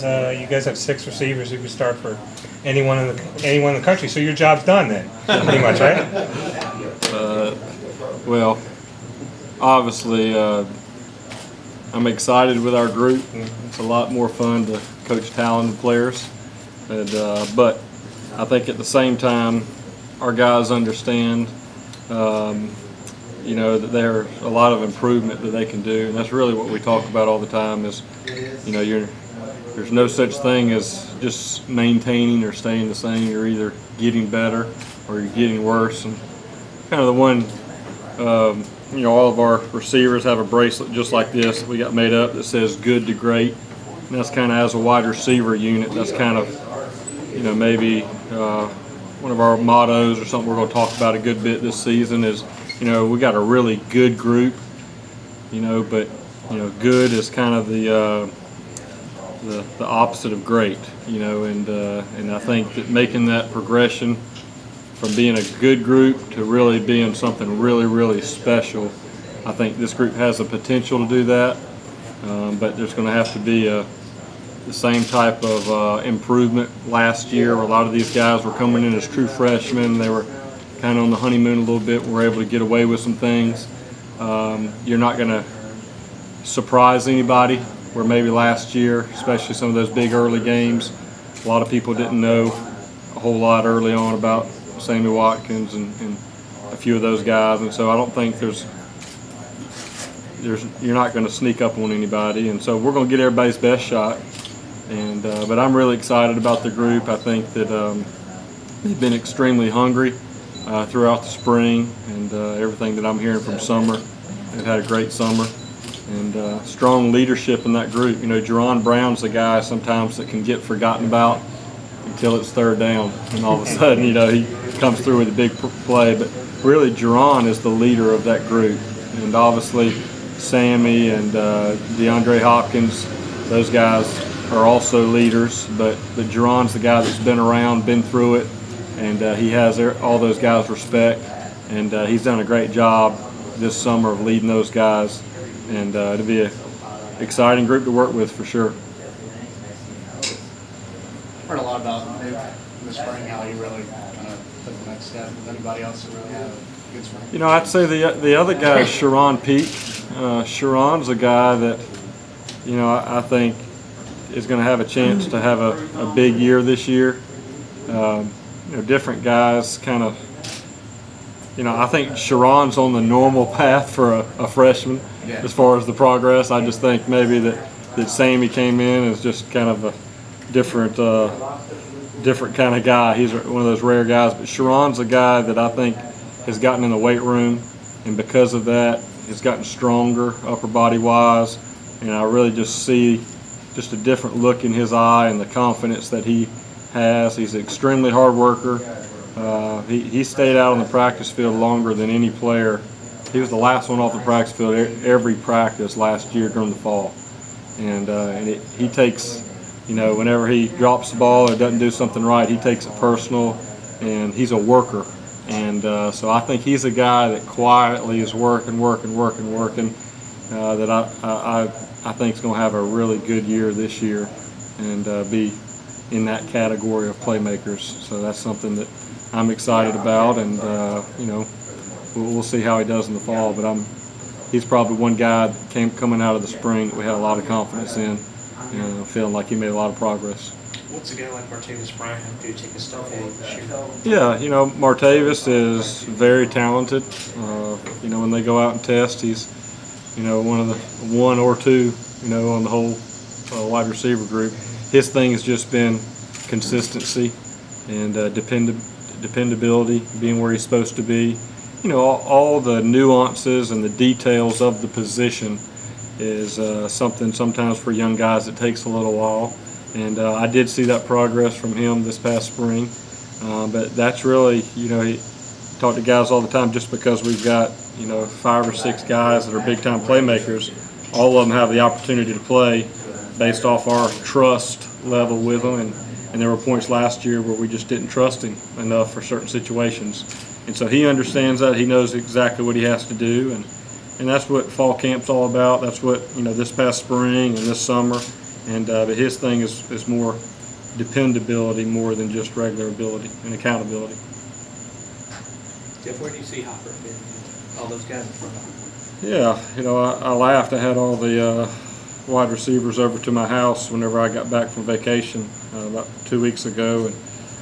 You guys have 6 receivers who can start for anyone in the country. So your job's done then, pretty much, right? Well, obviously, I'm excited with our group. It's a lot more fun to coach talented players, but I think at the same time, our guys understand, that there's a lot of improvement that they can do, and that's really what we talk about all the time. Is, there's no such thing as just maintaining or staying the same. You're either getting better or you're getting worse. And kind of the one, all of our receivers have a bracelet just like this that we got made up that says good to great. And that's kind of, as a wide receiver unit, that's kind of, maybe one of our mottos or something we're going to talk about a good bit this season is, we got a really good group, but, good is kind of the opposite of great, and I think that making that progression from being a good group to really being something really, really special, I think this group has the potential to do that, but there's going to have to be the same type of improvement. Last year, a lot of these guys were coming in as true freshmen. They were kind of on the honeymoon a little bit. We're able to get away with some things. You're not going to surprise anybody, where maybe last year, especially some of those big early games, a lot of people didn't know a whole lot early on about Sammy, Watkins, and a few of those guys. And so I don't think you're not going to sneak up on anybody. And so we're going to get everybody's best shot. And but I'm really excited about the group. I think that they've been extremely hungry throughout the spring, and everything that I'm hearing from summer. They've had a great summer, and strong leadership in that group. Jerron Brown's the guy sometimes that can get forgotten about until it's third down, and all of a sudden, he comes through with a big play. But really, Jerron is the leader of that group, and obviously, Sammy and DeAndre Hopkins, those guys are also leaders. But Jerron's the guy that's been around, been through it. And he has all those guys' respect, and he's done a great job this summer of leading those guys, and it'll be an exciting group to work with for sure. Heard a lot about Nick in the spring, how he really kind of took the next step. Does anybody else that really had a good spring? I'd say the other guy is Sharon Peak. Sharon's a guy that, I think is going to have a chance to have a big year this year. Different guys kind of, I think Sharon's on the normal path for a freshman as far as the progress. I just think maybe that Sammy came in as just kind of a different kind of guy. He's one of those rare guys. But Sharon's a guy that I think has gotten in the weight room, and because of that, has gotten stronger upper body wise. And I really just see just a different look in his eye and the confidence that he has. He's an extremely hard worker. He stayed out on the practice field longer than any player. He was the last one off the practice field every practice last year during the fall. And he takes, whenever he drops the ball or doesn't do something right, he takes it personal, and he's a worker. And so I think he's a guy that quietly is working, that I think is going to have a really good year this year and be in that category of playmakers. So that's something that I'm excited about, and we'll see how he does in the fall. But he's probably one guy that coming out of the spring that we had a lot of confidence in, feeling like he made a lot of progress. What's a guy like Martavis Bryant have to take a step forward this year? Yeah, Martavis is very talented. When they go out and test, he's one of the one or two on the whole wide receiver group. His thing has just been consistency and dependability, being where he's supposed to be. All the nuances and the details of the position is something sometimes for young guys it takes a little while. And I did see that progress from him this past spring. But that's really, he talked to guys all the time, just because we've got, 5 or 6 guys that are big-time playmakers, all of them have the opportunity to play based off our trust level with him, and there were points last year where we just didn't trust him enough for certain situations. And so he understands that. He knows exactly what he has to do, and that's what fall camp's all about. That's what, this past spring and this summer but his thing is more dependability more than just regular ability and accountability. Jeff, where do you see Hopper fitting in all those guys in front of him? Yeah, I laughed. I had all the wide receivers over to my house whenever I got back from vacation about 2 weeks ago, and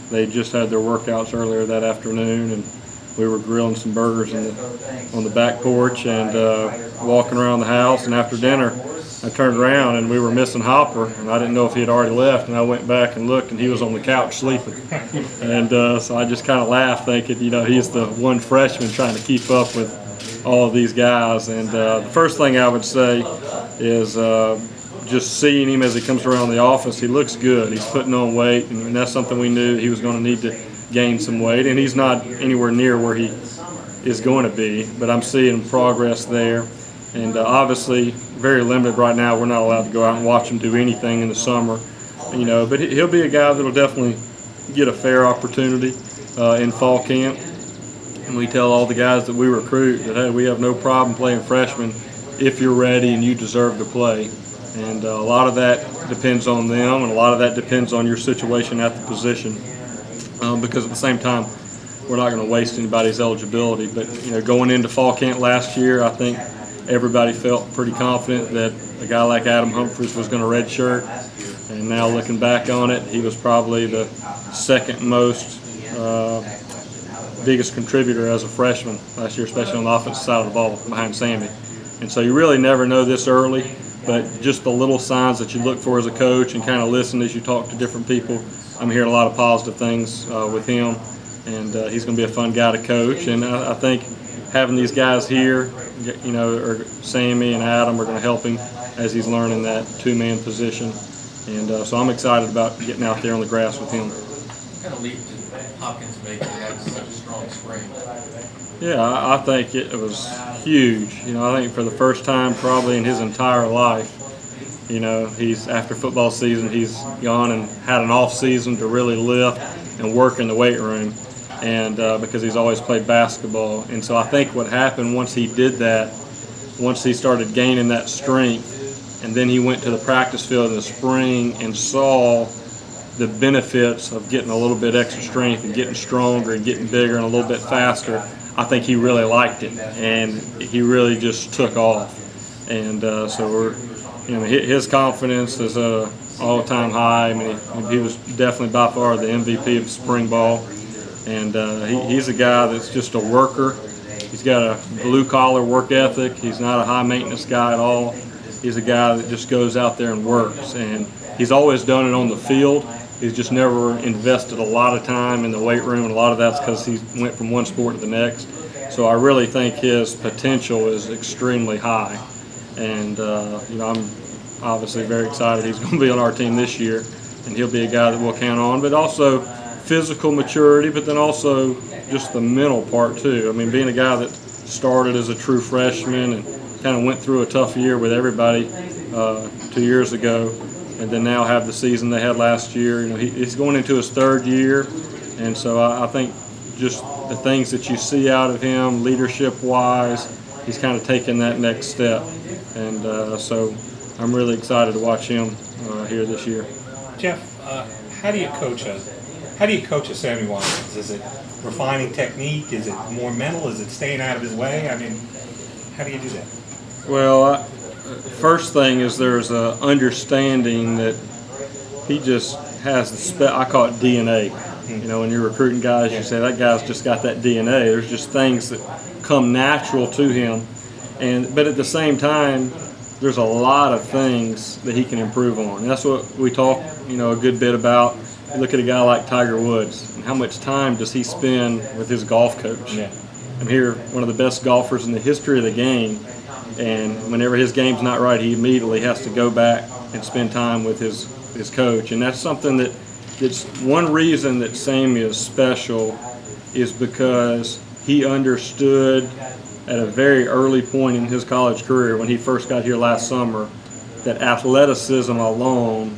they just had their workouts earlier that afternoon, and we were grilling some burgers on the back porch and walking around the house. And after dinner, I turned around and we were missing Hopper, and I didn't know if he had already left. And I went back and looked, and he was on the couch sleeping. And so I just kind of laughed, thinking, he's the one freshman trying to keep up with all of these guys. And the first thing I would say is just seeing him as he comes around the office, he looks good. He's putting on weight, and that's something we knew he was going to need to gain some weight. And he's not anywhere near where he is going to be, but I'm seeing progress there. And obviously, very limited right now. We're not allowed to go out and watch him do anything in the summer, but he'll be a guy that'll definitely get a fair opportunity in fall camp. And we tell all the guys that we recruit that, hey, we have no problem playing freshmen if you're ready and you deserve to play. And a lot of that depends on them, and a lot of that depends on your situation at the position. Because at the same time, we're not going to waste anybody's eligibility. But going into fall camp last year, I think everybody felt pretty confident that a guy like Adam Humphries was going to redshirt. And now looking back on it, he was probably the second most biggest contributor as a freshman last year, especially on the offensive side of the ball behind Sammy. And so you really never know this early, but just the little signs that you look for as a coach and kind of listen as you talk to different people. I'm hearing a lot of positive things with him, and he's going to be a fun guy to coach. And I think having these guys here, or Sammy and Adam, are going to help him as he's learning that two-man position. And so I'm excited about getting out there on the grass with him. What kind of leap did Hopkins make to have such a strong spring? Yeah, I think it was huge. I think for the first time probably in his entire life, he's after football season, he's gone and had an off season to really lift and work in the weight room, and because he's always played basketball. And so I think what happened once he did that, once he started gaining that strength, and then he went to the practice field in the spring and saw the benefits of getting a little bit extra strength and getting stronger and getting bigger and a little bit faster, I think he really liked it, and he really just took off. And so his confidence is at an all-time high. I mean, he was definitely by far the MVP of spring ball, and he's a guy that's just a worker. He's got a blue-collar work ethic. He's not a high-maintenance guy at all. He's a guy that just goes out there and works, and he's always done it on the field. He's just never invested a lot of time in the weight room, and a lot of that's because he went from one sport to the next. So I really think his potential is extremely high. And, I'm obviously very excited he's going to be on our team this year, and he'll be a guy that we'll count on. But also physical maturity, but then also just the mental part too. I mean, being a guy that started as a true freshman and kind of went through a tough year with everybody 2 years ago, and then now have the season they had last year. He's going into his third year, and so I think just the things that you see out of him leadership-wise, he's kind of taking that next step. And so I'm really excited to watch him here this year. Jeff, how do you coach a Sammy Watkins? Is it refining technique? Is it more mental? Is it staying out of his way? I mean, how do you do that? Well, first thing is there's a understanding that he just has I call it DNA. When you're recruiting guys, you say that guy's just got that DNA. There's just things that come natural to him, but at the same time, there's a lot of things that he can improve on. And that's what we talk, a good bit about. You look at a guy like Tiger Woods, and how much time does he spend with his golf coach? Yeah. I'm here, one of the best golfers in the history of the game, and whenever his game's not right, he immediately has to go back and spend time with his coach. And that's something that's one reason that Sammy is special, is because he understood at a very early point in his college career, when he first got here last summer, that athleticism alone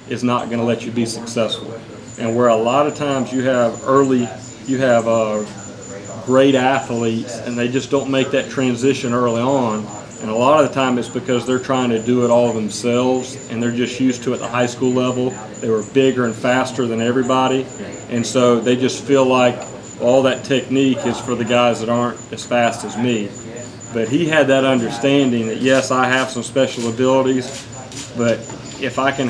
is not going to let you be successful. And where a lot of times you have great athletes and they just don't make that transition early on, And a lot of the time it's because they're trying to do it all themselves, and they're just used to it at the high school level. They were bigger and faster than everybody, and so they just feel like all that technique is for the guys that aren't as fast as me. But he had that understanding that, yes, I have some special abilities, but if I can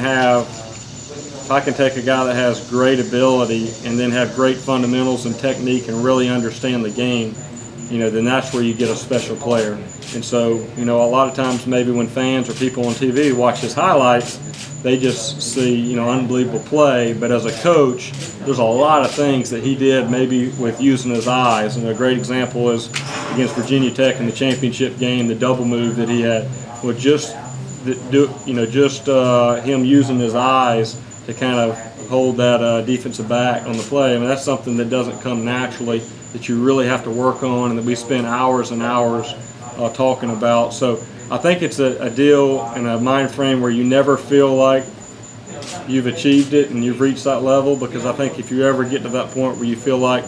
take a guy that has great ability and then have great fundamentals and technique and really understand the game, then that's where you get a special player. And so, a lot of times maybe when fans or people on TV watch his highlights, they just see, unbelievable play. But as a coach, there's a lot of things that he did maybe with using his eyes. And a great example is against Virginia Tech in the championship game, the double move that he had was just him using his eyes to kind of hold that defensive back on the play. I mean, that's something that doesn't come naturally, that you really have to work on, and that we spend hours and hours talking about. So I think it's a deal and a mind frame where you never feel like you've achieved it and you've reached that level, because I think if you ever get to that point where you feel like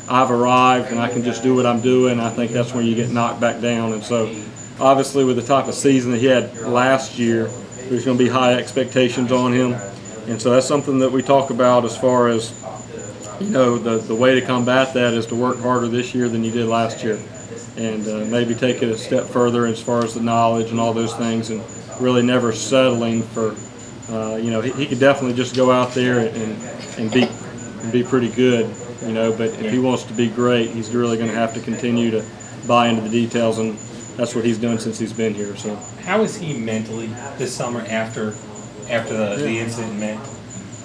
I've arrived and I can just do what I'm doing, I think that's when you get knocked back down. And so obviously with the type of season that he had last year, there's going to be high expectations on him. And so that's something that we talk about as far as, the way to combat that is to work harder this year than you did last year, and maybe take it a step further as far as the knowledge and all those things, and really never settling for, he could definitely just go out there and be pretty good, but if he wants to be great, he's really going to have to continue to buy into the details, and that's what he's done since he's been here. So how is he mentally this summer after the incident, man?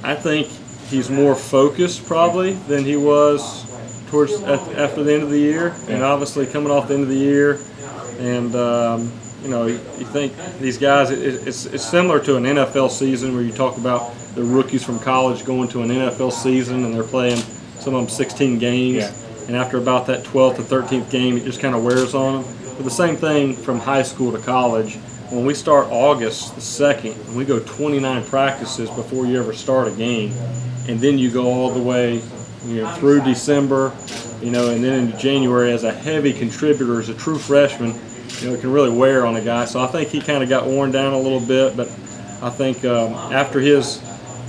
I think he's more focused probably than he was after the end of the year, and obviously coming off the end of the year, and you think these guys, it's similar to an NFL season where you talk about the rookies from college going to an NFL season and they're playing some of them 16 games, and after about that 12th or 13th game, it just kind of wears on them. But the same thing from high school to college. When we start August the 2nd, we go 29 practices before you ever start a game, and then you go all the way through December, and then into January as a heavy contributor, as a true freshman, it can really wear on a guy. So I think he kind of got worn down a little bit, but I think after his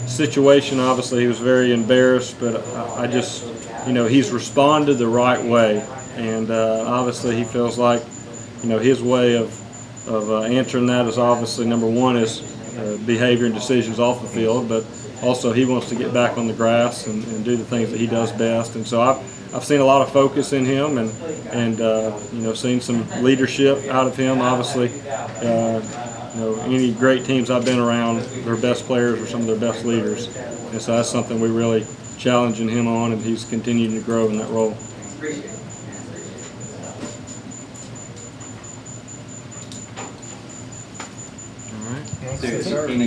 situation, obviously he was very embarrassed, but I just, he's responded the right way, and obviously he feels like, his way of answering that is obviously number one is behavior and decisions off the field, but also he wants to get back on the grass and do the things that he does best. And so I've seen a lot of focus in him, and seen some leadership out of him. Obviously, any great teams I've been around, their best players are some of their best leaders, and so that's something we really challenging him on, and he's continuing to grow in that role. Any